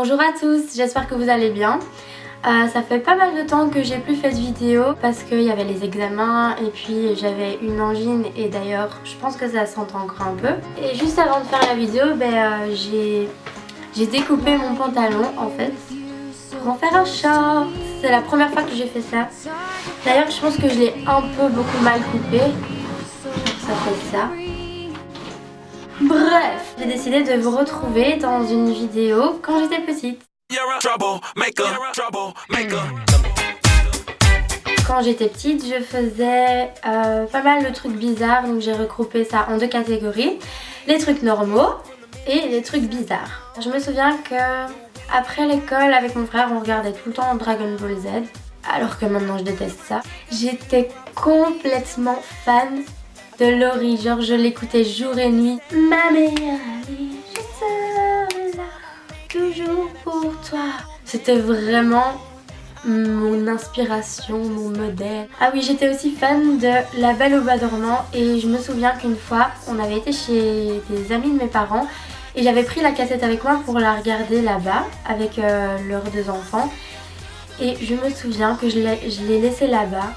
Bonjour à tous, j'espère que vous allez bien. Ça fait pas mal de temps que j'ai plus fait de vidéo parce qu'il y avait les examens et puis j'avais une angine et d'ailleurs je pense que ça s'entend encore un peu. Et juste avant de faire la vidéo, j'ai découpé mon pantalon en fait pour en faire un short. C'est la première fois que j'ai fait ça. D'ailleurs je pense que je l'ai un peu beaucoup mal coupé. Ça fait ça. Bref, j'ai décidé de vous retrouver dans une vidéo quand j'étais petite. Quand j'étais petite, je faisais pas mal de trucs bizarres, donc j'ai regroupé ça en deux catégories. Les trucs normaux et les trucs bizarres. Je me souviens que après l'école, avec mon frère, on regardait tout le temps Dragon Ball Z, alors que maintenant je déteste ça. J'étais complètement fan de Laurie, genre je l'écoutais jour et nuit. Ma meilleure amie, je serai là, toujours pour toi. C'était vraiment mon inspiration, mon modèle. Ah oui, j'étais aussi fan de La Belle au Bois dormant et je me souviens qu'une fois, on avait été chez des amis de mes parents et j'avais pris la cassette avec moi pour la regarder là-bas avec leurs deux enfants. Et je me souviens que je l'ai laissée là-bas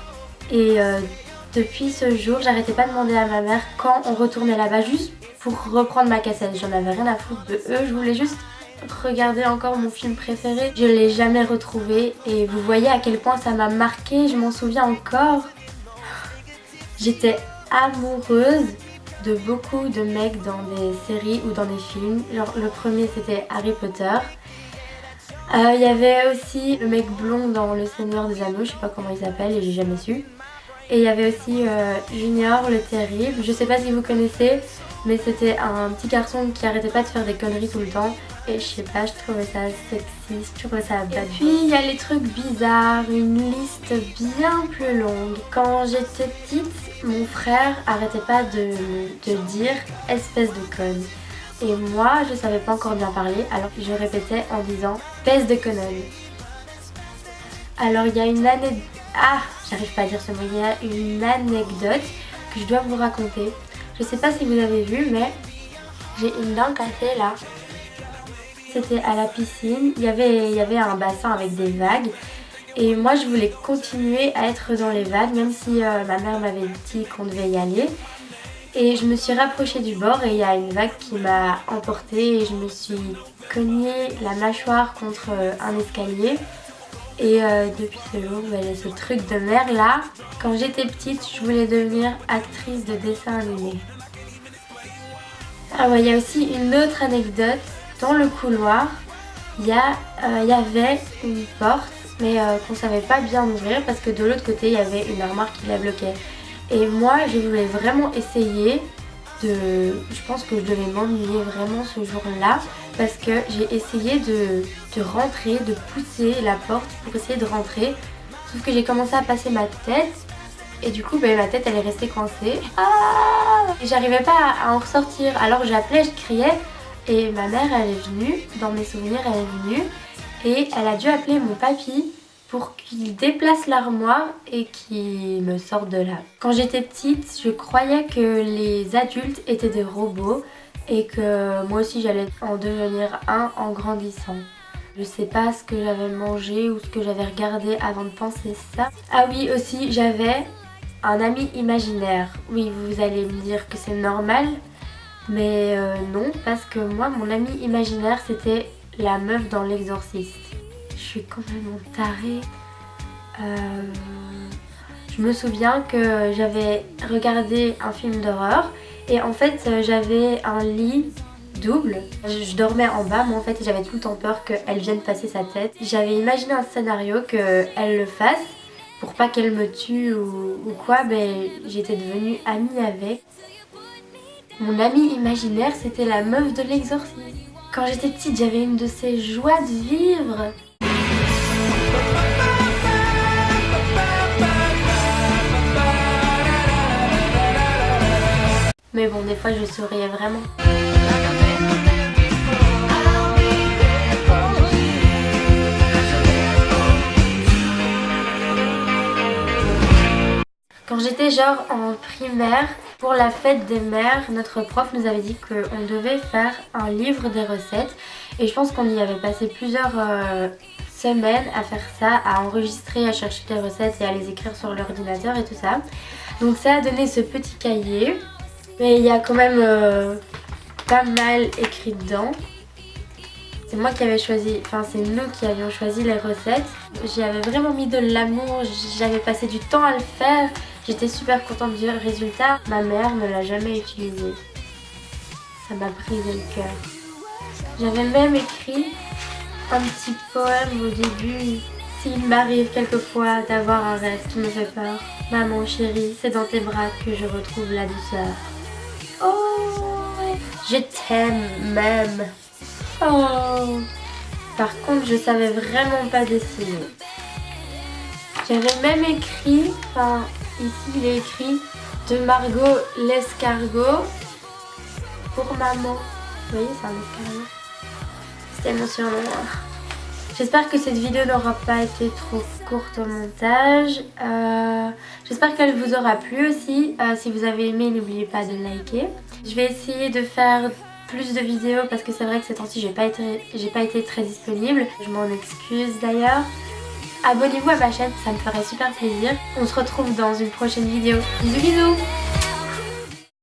et depuis ce jour, j'arrêtais pas de demander à ma mère quand on retournait là-bas juste pour reprendre ma cassette. J'en avais rien à foutre de eux, je voulais juste regarder encore mon film préféré. Je l'ai jamais retrouvé et vous voyez à quel point ça m'a marqué, je m'en souviens encore. J'étais amoureuse de beaucoup de mecs dans des séries ou dans des films. Genre le premier c'était Harry Potter. Il y avait aussi le mec blond dans Le Seigneur des Anneaux, je sais pas comment il s'appelle et j'ai jamais su. Et il y avait aussi Junior le terrible, je sais pas si vous connaissez, mais c'était un petit garçon qui arrêtait pas de faire des conneries tout le temps. Et je sais pas, je trouvais ça sexy, je trouvais ça bad. Puis il y a les trucs bizarres, une liste bien plus longue. Quand j'étais petite, mon frère arrêtait pas de dire espèce de conne. Et moi je savais pas encore bien parler, alors je répétais en disant espèce de conne. Alors il y a une année... Ah, j'arrive pas à dire ce mot. Il y a une anecdote que je dois vous raconter. Je sais pas si vous avez vu, mais j'ai une dent cassée là. C'était à la piscine. Il y avait un bassin avec des vagues. Et moi, je voulais continuer à être dans les vagues, même si ma mère m'avait dit qu'on devait y aller. Et je me suis rapprochée du bord et il y a une vague qui m'a emportée et je me suis cognée la mâchoire contre un escalier. Et depuis ce jour, ce truc de mer là, quand j'étais petite, je voulais devenir actrice de dessin animé. Ah ouais, il y a aussi une autre anecdote. Dans le couloir, il y avait une porte, mais qu'on savait pas bien ouvrir parce que de l'autre côté, il y avait une armoire qui la bloquait. Et moi, je voulais vraiment essayer de... Je pense que je devais m'ennuyer vraiment ce jour-là parce que j'ai essayé de rentrer, de pousser la porte pour essayer de rentrer. Sauf que j'ai commencé à passer ma tête et du coup ma tête elle est restée coincée. Ah, et j'arrivais pas à en ressortir, alors j'appelais, je criais et ma mère elle est venue, dans mes souvenirs elle est venue et elle a dû appeler mon papy pour qu'il déplace l'armoire et qu'il me sorte de là. Quand j'étais petite, je croyais que les adultes étaient des robots et que moi aussi j'allais en devenir un en grandissant. Je sais pas ce que j'avais mangé ou ce que j'avais regardé avant de penser ça. Ah oui, aussi j'avais un ami imaginaire. Oui, vous allez me dire que c'est normal, mais non, parce que moi mon ami imaginaire c'était la meuf dans L'Exorciste. Je suis complètement tarée. Je me souviens que j'avais regardé un film d'horreur et en fait j'avais un lit double. Je dormais en bas mais en fait j'avais tout le temps peur qu'elle vienne passer sa tête. J'avais imaginé un scénario qu'elle le fasse pour pas qu'elle me tue ou quoi, j'étais devenue amie avec. Mon amie imaginaire c'était la meuf de L'Exorciste. Quand j'étais petite j'avais une de ces joies de vivre. Mais bon, des fois je souriais vraiment. Quand j'étais genre en primaire, Pour la fête des mères, notre prof nous avait dit qu'on devait faire un livre des recettes et je pense qu'on y avait passé plusieurs semaines à faire ça, à enregistrer, à chercher les recettes et à les écrire sur l'ordinateur et tout ça. Donc ça a donné ce petit cahier, mais il y a quand même pas mal écrit dedans. C'est moi qui avais choisi, enfin c'est nous qui avions choisi les recettes. J'y avais vraiment mis de l'amour, j'avais passé du temps à le faire. J'étais super contente du résultat. Ma mère ne l'a jamais utilisé. Ça m'a brisé le cœur. J'avais même écrit un petit poème au début. S'il m'arrive quelquefois d'avoir un rêve qui me fait peur, maman chérie, c'est dans tes bras que je retrouve la douceur. Oh, je t'aime même. Oh. Par contre, je savais vraiment pas dessiner. J'avais même écrit, enfin ici il est écrit de Margot l'escargot pour maman. Vous voyez, c'est un escargot. C'était mon surnom. J'espère que cette vidéo n'aura pas été trop courte au montage. J'espère qu'elle vous aura plu aussi. Si vous avez aimé, n'oubliez pas de liker. Je vais essayer de faire plus de vidéos parce que c'est vrai que ces temps-ci j'ai pas été très disponible. Je m'en excuse d'ailleurs. Abonnez-vous à ma chaîne, ça me ferait super plaisir. On se retrouve dans une prochaine vidéo. Bisous bisous.